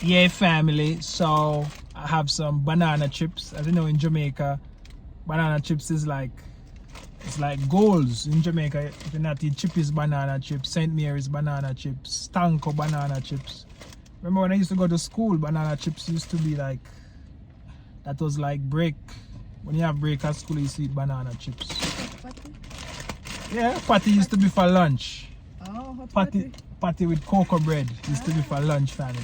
Yeah, family. So I have some banana chips. As you know, in Jamaica, banana chips is like it's like goals in Jamaica. If you not eat Chippy's banana chips, St. Mary's banana chips, Stanko banana chips. Remember when I used to go to school, banana chips used to be like that was like break. When you have break at school, you used to eat banana chips. Patty? Yeah, patty used to be for lunch. Oh, hot Patty, patty with cocoa bread used to be for lunch, family.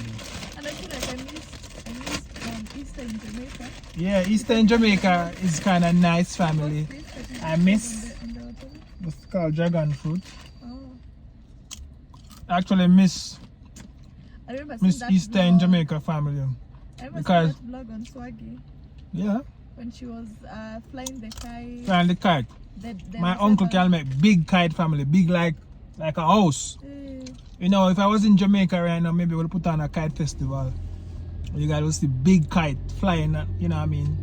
And I feel like I missed Easter in Jamaica. Yeah, Easter in Jamaica is kind of nice, family. I miss. It's called dragon fruit. Oh. Actually, miss I remember seeing that Easter vlog. in Jamaica, family. I remember Because seeing that vlog on Swaggy yeah, when she was flying the kite. flying the kite. The My uncle can make big kite, family, big like a house. You know, if I was in Jamaica right now, maybe we'll put on a kite festival. You guys will see big kite flying. You know what I mean?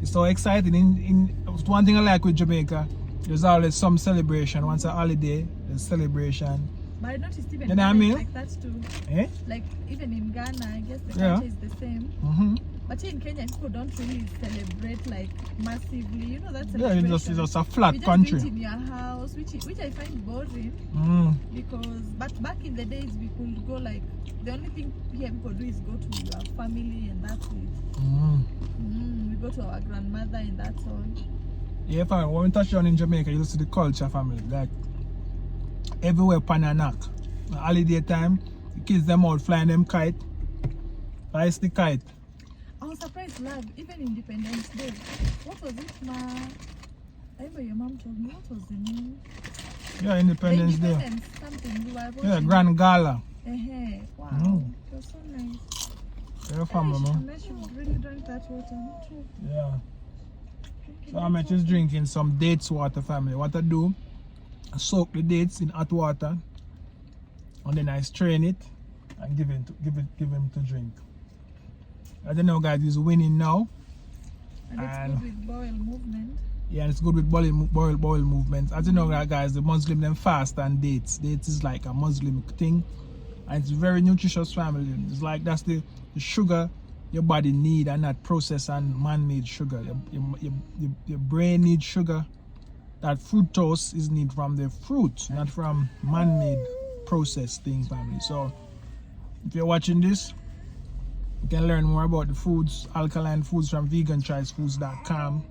It's so exciting. One thing I like with Jamaica, there's always some celebration. Once a holiday, there's celebration. But I noticed even You know what I mean? like that too. Eh? Like even in Ghana, I guess the Yeah. culture is the same. Mm-hmm. But here in Kenya, people don't really celebrate like massively. You know, that's Yeah, it's just a flat we just country. do it in your house, which I find boring. Because but back in the days we could go like the only thing here people do is go to your family and that's it. We go to our grandmother and that's all. Yeah, family. When we touch down in Jamaica, you see the culture, family. Like everywhere, pan and knock. Holiday time, the kids them out flying them kite. Flies the kite. I was surprised, love, even Independence Day. What was it, ma? I remember your mom told me, what was the name? Yeah, Independence the Day. Independence something we were Yeah, watching. Grand Gala. Wow, it was so nice. Yeah, family, man. Unless you really drank that water, not true. Yeah. So I'm just drinking some dates water, family. What I do, I soak the dates in hot water, and then I strain it and give him to drink. I don't know, guys. He's winning now. And it's good with bowel movement. Yeah, and it's good with bowel movements. As you know, guys, the Muslim them fast on dates. Dates is like a Muslim thing, and it's very nutritious, family. It's like that's the sugar your body need, and not processed and man-made sugar. Your brain needs sugar. That fructose is need from the fruit, not from man-made processed thing, family. So if you're watching this, you can learn more about the foods, alkaline foods from veganchoicefoods.com.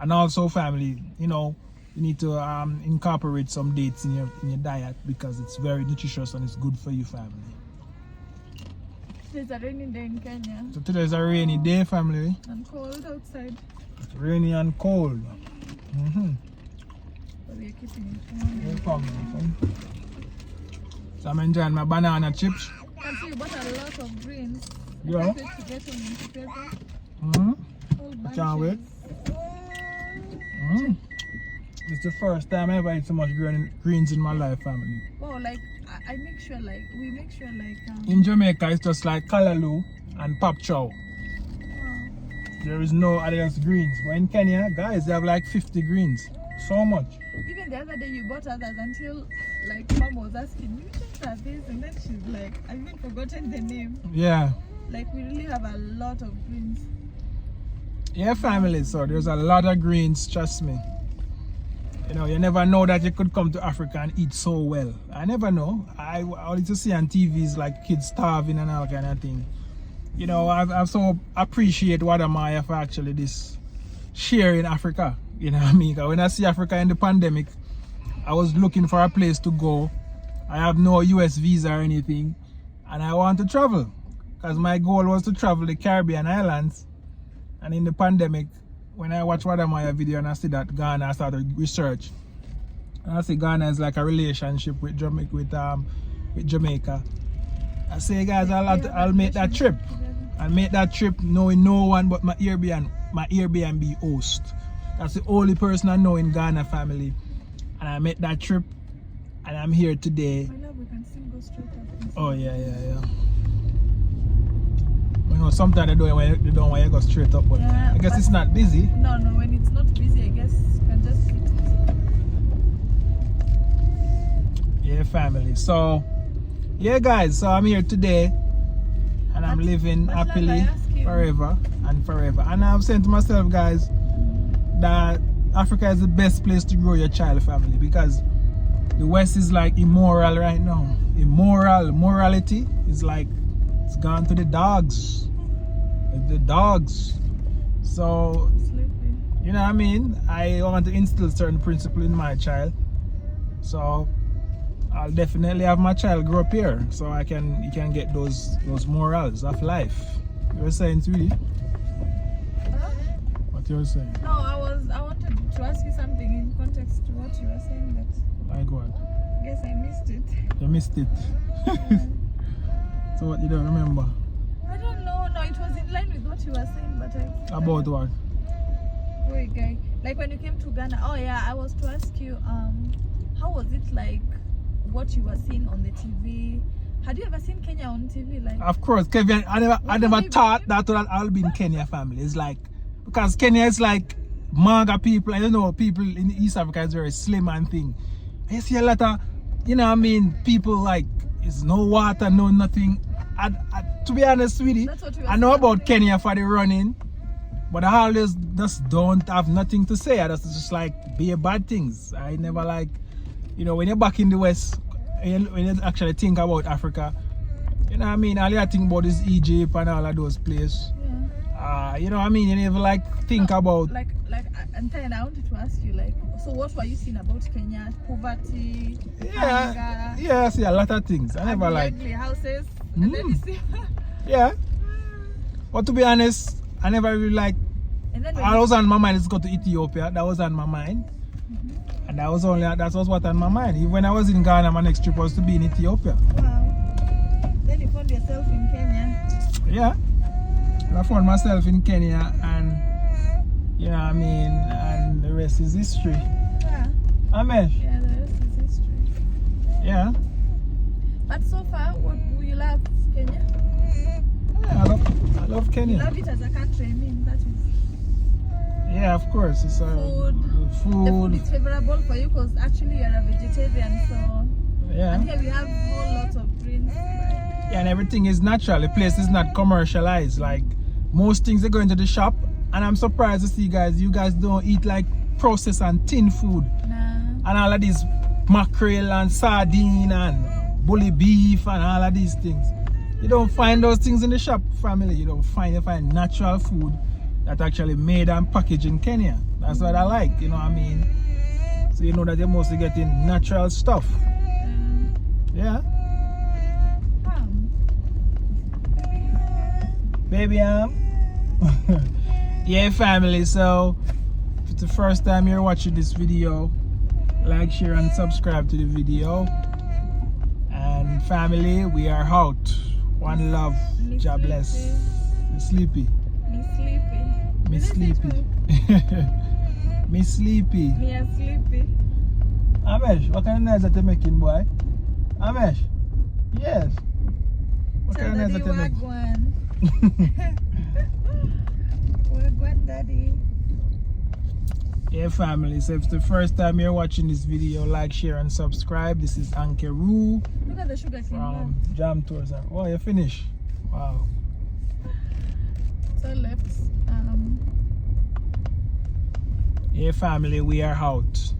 And also, family, you know, you need to incorporate some dates in your diet because it's very nutritious and it's good for you, family. It's a rainy day in Kenya. So today is a rainy day, family. And cold outside. It's rainy and cold. But we're keeping it warm. So I'm enjoying my banana chips. And so you bought a lot of greens. Yeah. I can't wait to get them in together. Whole I can't wait. It's the first time I ever eat so much greens in my life, family. Wow, like I make sure like we make sure like In Jamaica, it's just like kalaloo and pop chow. There is no other greens. But in Kenya, guys, they have like 50 greens. So much. even the other day you bought others until like mom was asking me, which ones are these? And then she's like, I've even forgotten the name. Yeah. Like we really have a lot of greens. Yeah, family. So there's a lot of greens, trust me. You know, you never know that you could come to Africa and eat so well. I never know. I used to see on TVs like kids starving and all kind of thing. You know, I've so appreciate what am I for actually this share in Africa. You know what I mean? 'Cause when I see Africa in the pandemic, I was looking for a place to go. I have no US visa or anything, and I want to travel because my goal was to travel the Caribbean islands. And in the pandemic, when I watch Wadamaya video and I see that Ghana, I started research. And I see Ghana is like a relationship with Jamaica. I say, guys, I'll make that trip. I'll make that trip knowing no one but my Airbnb host. That's the only person I know in Ghana, family. And I made that trip, and I'm here today. My love, we can still go straight up. Oh yeah. You know, sometimes they don't want you to go straight up, but Yeah, I guess but it's not busy. No, when it's not busy, I guess you can just sit. Yeah, family. So, yeah, guys. So I'm here today, and and I'm living But like happily I ask you- forever and forever. And I'm saying to myself, guys, that Africa is the best place to grow your child family, because the West is like immoral right now. Morality is like, it's gone to the dogs. The dogs. So, Sleepy. you know what I mean? I want to instill certain principle in my child. So I'll definitely have my child grow up here, so he can get those morals of life. You were saying, sweetie? Huh? What you were saying? No, I wanted to ask you something in context to what you were saying, but My God. I guess I missed it. You missed it. So what, you don't remember? I don't know. No, it was in line with what you were saying, but I... About what? Wait, guy. Like when you came to Ghana. Oh yeah, I was to ask you, how was it like? What you were seeing on the TV? Had you ever seen Kenya on TV? Like, Of course, Kevin. I never thought that I'll be in Kenya family. It's like, because Kenya is like Manga people. I don't know, people in East Africa is very slim and thing. I see a lot of, you know what I mean, people like, it's no water, no nothing. To be honest, sweetie, That's what you were I know saying, about I think. Kenya for the running, but I always just don't have nothing to say. I just like be bad things. I never like, you know, when you're back in the West, when you actually think about Africa, you know what I mean, all you think about is Egypt and all of those places. yeah. You know what I mean, you never like think No, about, and then I wanted to ask you, like, so what were you seeing about Kenya? Poverty, yeah, hunger, yeah, I see a lot of things. I never like, ugly houses, and then you see, yeah. But to be honest, I never really like, and then when all was on my mind is go to Ethiopia. That was on my mind. And that was what on my mind. Even when I was in Ghana, my next trip was to be in Ethiopia. wow, then you found yourself in Kenya. Yeah. And I found myself in Kenya, and you know what I mean, and the rest is history. Yeah, Amen. yeah, the rest is history. Yeah. But so far, what do you love Kenya? Yeah, I love You Kenya. love it as a country. I mean, that is Yeah, of course. It's Food. the food food. is favorable for you because actually you're a vegetarian. So Yeah. and here we have whole lots of greens. Yeah, and everything is natural. The place is not commercialized. Like most things, they go into the shop, and I'm surprised to see you guys don't eat like processed and tin food Nah. and all of these mackerel and sardine and bully beef and all of these things. You don't find those things in the shop, family. You find natural food that actually made and packaged in Kenya. That's what I like, you know what I mean? So you know that you're mostly getting natural stuff. Yeah. Baby, yeah, family. So if it's the first time you're watching this video, like, share, and subscribe to the video. And family, we are out. One love. Miss God bless. Sleepy. Sleepy. Me sleepy. Me sleepy. Me sleepy. Me a sleepy. Amesh, what kind of noise that you making, boy? Amesh. Yes. What Tell kind of noise daddy that you making? wagwan. Wagwan daddy. Yeah, family. So if it's the first time you're watching this video, like, share, and subscribe. This is Ankeru Look at the sugar cane from Jam Tours. Oh, you finished? Wow. So left. Yeah, family, we are out.